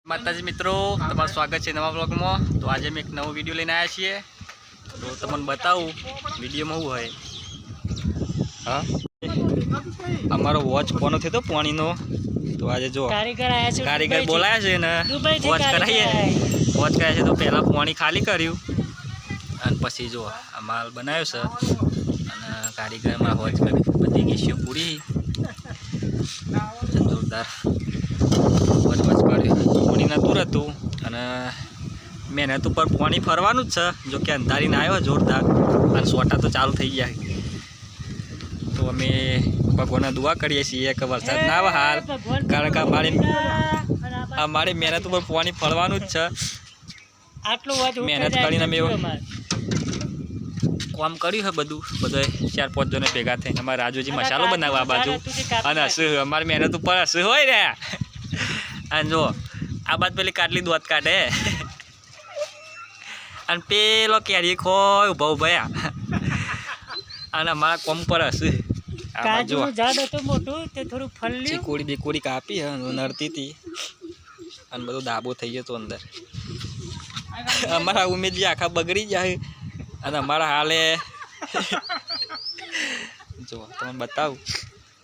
माताजी मित्रों तमाરું स्वागत है नवा ब्लॉग में। तो आज मैं एक नવો वीडियो लઈને आया छे। तो તમને बताऊँ वीडियो में શું है। हाँ अमारो वॉच कोनो थे तो पानी नो। तो आज जो कारीगर बोलाया छे ने वॉच कराइए। वॉच कराया छे तो पहला पानी खाली कर्યું અને પછી જો આ માલ બનાવ્યો છે અને કારીગરમાં વોચ કરી બધી કેસીઓ પૂરી જોરદાર વોચ કર્યું। પાણી નતું રહેતું અને મહેનત ઉપર પાણી ફરવાનું જ છે। જો કે અંધારીને આવ્યો જોરદાર અને સોટા તો ચાલુ થઈ ગયા। તો અમે ભગવાનને દુઆ કરીએ છીએ કે વરસાદ ના આવે હાલ, કારણ કે અમારી મહેનત ઉપર પાણી ફરવાનું જ છે। મહેનત કરીને અમે काम કર્યું है બધું 4-5 જણે ભેગા થઈને અમારા રાજુજી મસાલો બનાવવા આ બાજુ અને હસુ અમારી મહેનત ઉપર હસુ હોય ને। અને જો આ બાદ પેલી કાટલી દોત કાઢે અને પેલો કેરી ખોય ઉભા ઉભા અને અમારા કોમ પર હસુ આ બાજુ ઝાડ હતો મોટું તે થોડું ફળલ્યું ચીકોડી બેકોડી કાપી નરતી હતી અને બધો દાબો થઈ ગયો તો અંદર। અમારા ઉમેદજી આખા બગડી જાય અને અમારા હાલે જો તમને બતાવું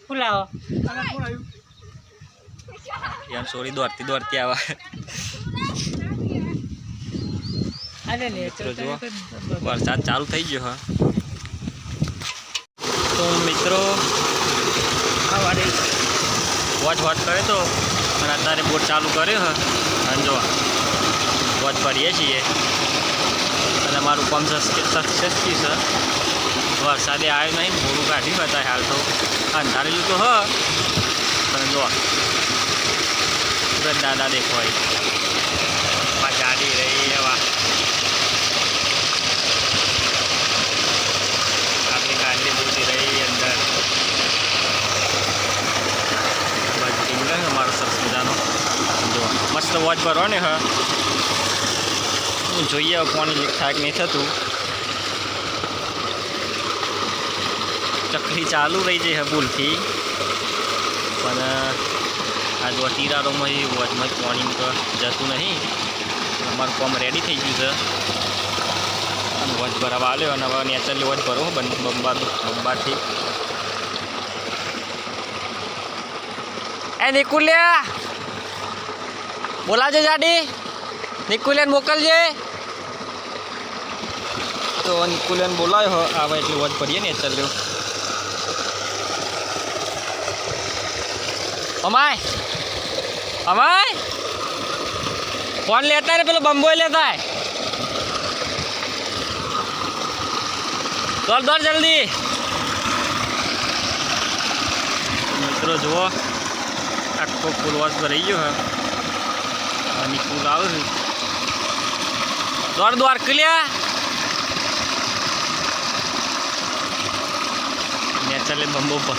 ફૂલાવો એમ સોરી દોડતી આવા મિત્રો જો વરસાદ ચાલુ થઈ ગયો હા। તો મિત્રો સવારે વોચ કરે તો અને અત્યારે બોટ ચાલુ કર્યો હા અને જો વોચ પડીએ છીએ અને અમારું કામ સક્સેસ થયું છે। વરસાદે આવ્યો નહીં, મોડું કાઢ્યું હતા હાલ તો અંધારેલું તો હ પણ જો સુરત દાદા દેખાય ગાડી રહી એવા આપણી ગાડી બૂટી રહી અંદર અમારો સરસ મજાનો જો મસ્ત વોચ ભરો ને હા જોઈએ પાણી લીક થાય નહીં થતું। ચકરી ચાલુ રહી જાય ભૂલથી પણ આ જો તિરારોમાં વોચમાં પાણી તો જતું નહીં। અમારું કામ રેડી થઈ ગયું છે અને વોચ ભરાવા આવ્યો અને હવે નેચરલી વોચ ભરો બંબાથી એ નિકુલ્યા બોલાવજો જાડી નિકુલ્યાને મોકલજે। તો નિકુલ્યાને બોલાયો આવે એટલે વોચ ભરીએ ને ચાલ્યો અમાય ફોन लेता है पेलो बम्बो लेता है दौड़ जल्दी। मित्रों जुओ आखो फूल वॉच भराई गयो है અને ફૂલ આવે દોડ ક્લિયર ને ચાલે બંબો પર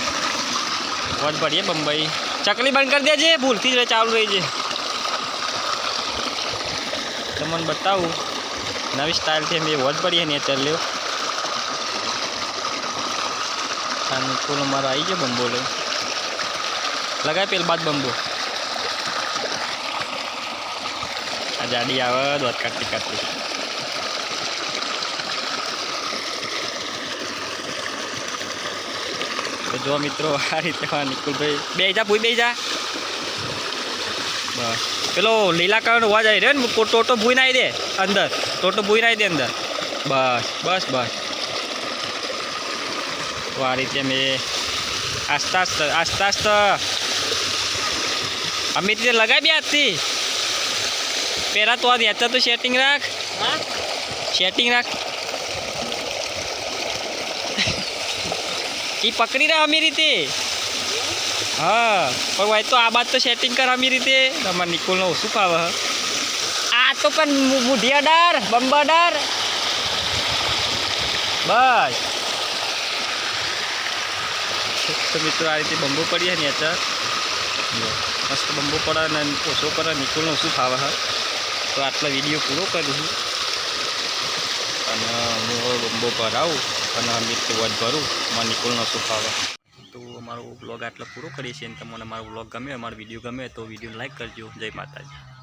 વોચ ભરીએ બંબઈ। चकली बंद कर दीजिए भूल थी चालू रही है। तो मैं बताऊँ नवी स्टाइल थी मेरी वॉच पड़ी है नहीं चल लो अनुकूल हमारा आई है बम्बो ले लगाए पहले बाद बम्बो आजादी आवे दौड़ काटती तो जो मित्रों आ रीते निकुल भाई बेजा पूछ बेजा बस पेलो लीला कलर हुआ जाए रे टोटो भूई नाई दे अंदर टोटो भूई नाई दे अंदर बस बस बस। तो आ रीते में आस्ता आस्ता अमित लगाई भी आती पेरा तो आज तो सेटिंग रख ये पकड़ी रहा हमी रीते हाँ पर वही तो आ बात तो सेटिंग कर हमी रीते हमारे निकुल नो ओसु पाव आ तो पर बुढ़िया डर बम्बा डर बस। तो मित्रों आ रीते बम्बो पड़ी है नेचर मस्त बम्बो पड़ा ने ओसो पर निकुल नो ओसु पाव। तो आटला वीडियो पूरो करूँ અને હું બંબો ભરાવું અને અમિત વોચ ભરું મારા નિકુલનો શું ફાવે। તો અમારો વ્લોગ આટલો પૂરો કરીએ છીએ અને તમને અમારો વ્લોગ ગમે, અમારો વિડીયો ગમે તો વિડીયોને લાઈક કરજો। જય માતાજી।